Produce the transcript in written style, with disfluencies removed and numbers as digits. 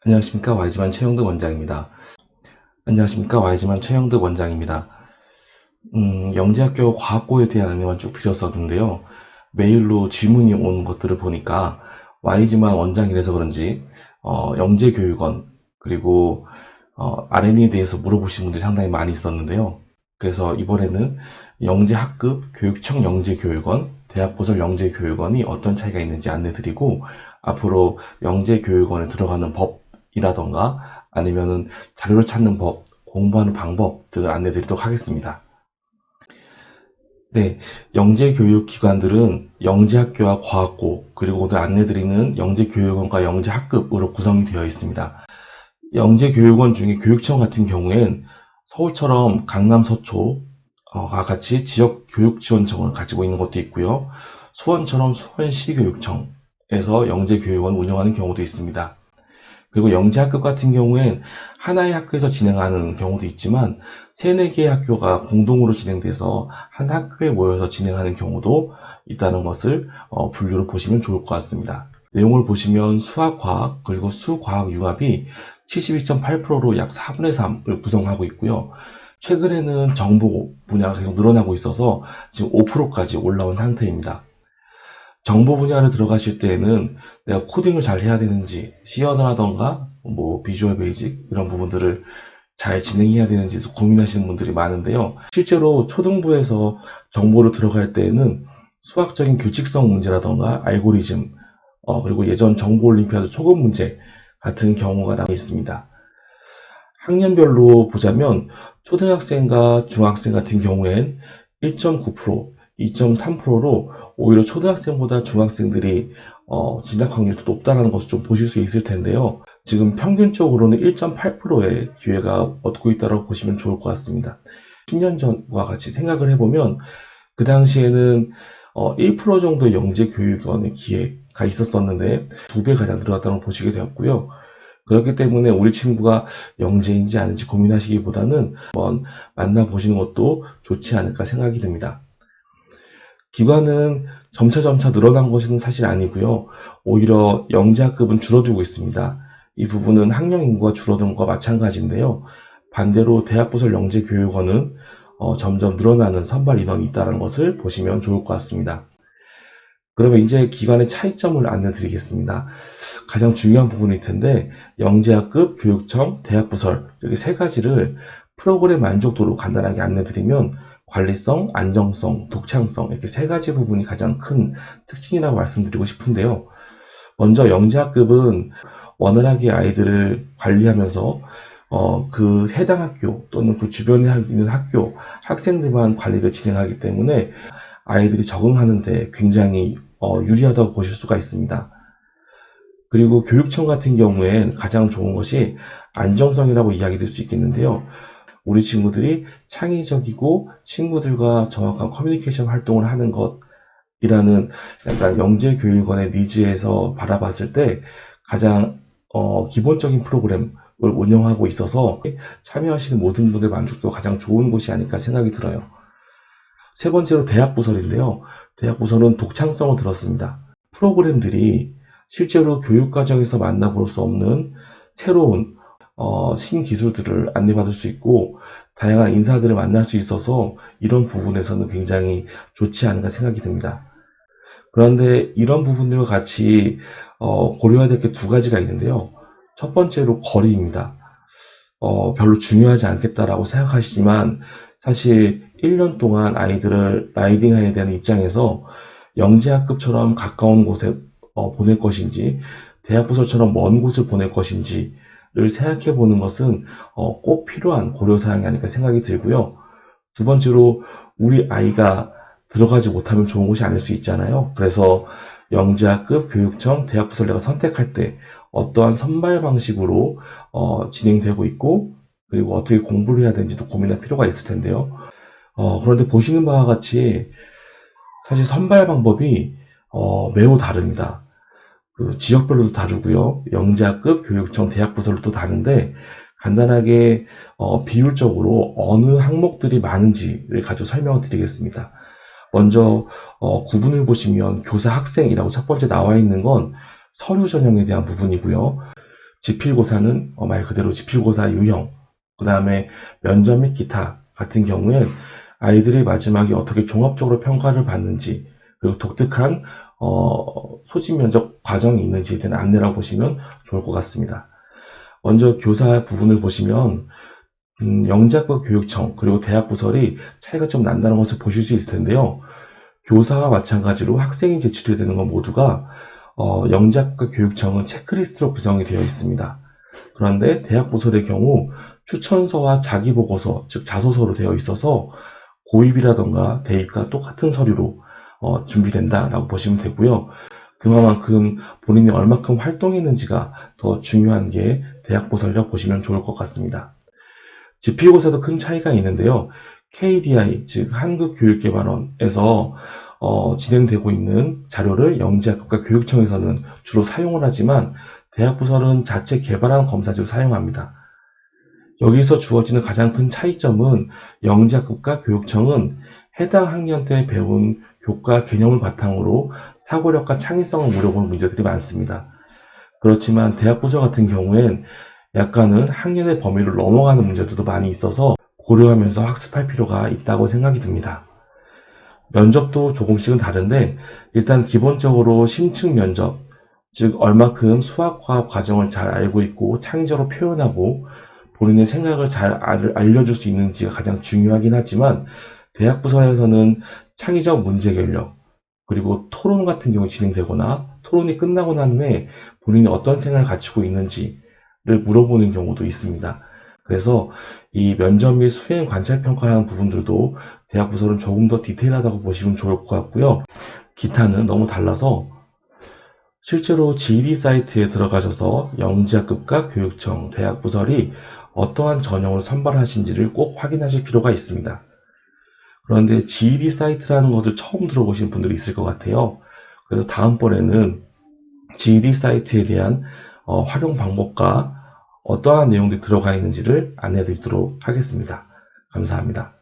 안녕하십니까. YG만 최영득 원장입니다. 안녕하십니까. YG만 최영득 원장입니다. 영재학교 과학고에 대한 안내만 쭉 드렸었는데요. 메일로 질문이 온 것들을 보니까 YG만 원장이라서 그런지 영재교육원 그리고 RN에 대해서 물어보신 분들이 상당히 많이 있었는데요. 그래서 이번에는 영재학급 교육청 영재교육원, 대학부설 영재교육원이 어떤 차이가 있는지 안내드리고, 앞으로 영재교육원에 들어가는 법이라던가 아니면은 자료를 찾는 법, 공부하는 방법 등을 안내드리도록 하겠습니다. 네, 영재교육기관들은 영재학교와 과학고, 그리고 오늘 안내드리는 영재교육원과 영재학급으로 구성이 되어 있습니다. 영재교육원 중에 교육청 같은 경우엔 서울처럼 강남 서초가 같이 지역 교육지원청을 가지고 있는 것도 있고요. 수원처럼 수원시교육청에서 영재교육원 운영하는 경우도 있습니다. 그리고 영재학급 같은 경우엔 하나의 학교에서 진행하는 경우도 있지만 3, 4개의 학교가 공동으로 진행돼서 한 학교에 모여서 진행하는 경우도 있다는 것을 분류로 보시면 좋을 것 같습니다. 내용을 보시면 수학과학 그리고 수과학 융합이 72.8%로 약 4분의 3을 구성하고 있고요. 최근에는 정보 분야가 계속 늘어나고 있어서 지금 5%까지 올라온 상태입니다. 정보 분야를 들어가실 때에는 내가 코딩을 잘 해야 되는지, C언어라던가 비주얼 베이직 이런 부분들을 잘 진행해야 되는지 고민하시는 분들이 많은데요. 실제로 초등부에서 정보를 들어갈 때에는 수학적인 규칙성 문제라던가 알고리즘, 그리고 예전 정보올림피아드 초급 문제 같은 경우가 나와 있습니다. 학년별로 보자면 초등학생과 중학생 같은 경우엔 1.9%, 2.3%로 오히려 초등학생보다 중학생들이 진학 확률이 더 높다는 것을 좀 보실 수 있을 텐데요. 지금 평균적으로는 1.8%의 기회가 얻고 있다고 보시면 좋을 것 같습니다. 10년 전과 같이 생각을 해보면 그 당시에는 1% 정도 영재교육원의 기회가 있었었는데 2배가량 늘어났다는 걸 보시게 되었고요. 그렇기 때문에 우리 친구가 영재인지 아닌지 고민하시기보다는 한번 만나보시는 것도 좋지 않을까 생각이 듭니다. 기관은 점차 늘어난 것은 사실 아니고요. 오히려 영재학급은 줄어들고 있습니다. 이 부분은 학령 인구가 줄어든 것과 마찬가지인데요. 반대로 대학부설 영재교육원은 점점 늘어나는 선발 인원이 있다는 것을 보시면 좋을 것 같습니다. 그러면 이제 기관의 차이점을 안내드리겠습니다. 가장 중요한 부분일 텐데 영재학급, 교육청, 대학부설 이렇게 3가지를 프로그램 만족도로 간단하게 안내드리면 관리성, 안정성, 독창성 이렇게 3가지 부분이 가장 큰 특징이라고 말씀드리고 싶은데요. 먼저 영재학급은 원활하게 아이들을 관리하면서 그 해당 학교 또는 그 주변에 있는 학교 학생들만 관리를 진행하기 때문에 아이들이 적응하는데 굉장히 유리하다고 보실 수가 있습니다. 그리고 교육청 같은 경우엔 가장 좋은 것이 안정성이라고 이야기 될 수 있겠는데요. 우리 친구들이 창의적이고 친구들과 정확한 커뮤니케이션 활동을 하는 것이라는 약간 영재교육원의 니즈에서 바라봤을 때 가장 기본적인 프로그램을 운영하고 있어서 참여하시는 모든 분들 만족도가 가장 좋은 곳이 아닐까 생각이 들어요. 3번째로 대학부설인데요. 대학부설은 독창성을 들었습니다. 프로그램들이 실제로 교육과정에서 만나볼 수 없는 새로운 신기술들을 안내받을 수 있고 다양한 인사들을 만날 수 있어서 이런 부분에서는 굉장히 좋지 않은가 생각이 듭니다. 그런데 이런 부분들과 같이 고려해야 될 게 2가지가 있는데요. 첫 번째로 거리입니다. 별로 중요하지 않겠다라고 생각하시지만 사실 1년 동안 아이들을 라이딩해야 되는 입장에서 영재학급처럼 가까운 곳에 보낼 것인지 대학부설처럼 먼 곳을 보낼 것인지를 생각해 보는 것은 꼭 필요한 고려사항이 아닐까 생각이 들고요. 2번째로 우리 아이가 들어가지 못하면 좋은 곳이 아닐 수 있잖아요. 그래서 영재학급, 교육청, 대학부설대가 선택할 때 어떠한 선발 방식으로 진행되고 있고 그리고 어떻게 공부를 해야 되는지도 고민할 필요가 있을 텐데요. 그런데 보시는 바와 같이 사실 선발 방법이 매우 다릅니다. 그 지역별로도 다르고요. 영재학급, 교육청, 대학부설도 다른데 간단하게 비율적으로 어느 항목들이 많은지를 가지고 설명을 드리겠습니다. 먼저 구분을 보시면 교사 학생이라고 첫 번째 나와 있는 건 서류 전형에 대한 부분이고요. 지필고사는 말 그대로 지필고사 유형, 그 다음에 면접 및 기타 같은 경우엔 아이들이 마지막에 어떻게 종합적으로 평가를 받는지, 그리고 독특한 소집 면접 과정이 있는지에 대한 안내라고 보시면 좋을 것 같습니다. 먼저 교사 부분을 보시면 영재학과 교육청 그리고 대학 부설이 차이가 좀 난다는 것을 보실 수 있을 텐데요. 교사와 마찬가지로 학생이 제출이 되는 건 모두가 영재학과 교육청은 체크리스트로 구성이 되어 있습니다. 그런데 대학 부설의 경우 추천서와 자기보고서, 즉 자소서로 되어 있어서 고입이라던가 대입과 똑같은 서류로 준비된다라고 보시면 되고요. 그만큼 본인이 얼마큼 활동했는지가 더 중요한 게 대학 부설이라고 보시면 좋을 것 같습니다. 지필고사도 큰 차이가 있는데요. KDI, 즉 한국교육개발원에서 진행되고 있는 자료를 영재학과 교육청에서는 주로 사용을 하지만 대학부설은 자체 개발한 검사지로 사용합니다. 여기서 주어지는 가장 큰 차이점은 영재학과 교육청은 해당 학년 때 배운 교과 개념을 바탕으로 사고력과 창의성을 물어보는 문제들이 많습니다. 그렇지만 대학부설 같은 경우엔 약간은 학년의 범위를 넘어가는 문제들도 많이 있어서 고려하면서 학습할 필요가 있다고 생각이 듭니다. 면접도 조금씩은 다른데 일단 기본적으로 심층 면접, 즉 얼마큼 수학, 과학 과정을 잘 알고 있고 창의적으로 표현하고 본인의 생각을 잘 알려줄 수 있는지가 가장 중요하긴 하지만 대학 부설에서는 창의적 문제 결력, 그리고 토론 같은 경우 진행되거나 토론이 끝나고 난 후에 본인이 어떤 생각을 가지고 있는지를 물어보는 경우도 있습니다. 그래서 이 면접 및 수행 관찰 평가라는 부분들도 대학 부설은 조금 더 디테일하다고 보시면 좋을 것 같고요. 기타는 너무 달라서 실제로 GED 사이트에 들어가셔서 영재학급과 교육청, 대학 부설이 어떠한 전형을 선발하신지를 꼭 확인하실 필요가 있습니다. 그런데 GED 사이트라는 것을 처음 들어보신 분들이 있을 것 같아요. 그래서 다음번에는 GED 사이트에 대한 활용 방법과 어떠한 내용들이 들어가 있는지를 안내해 드리도록 하겠습니다. 감사합니다.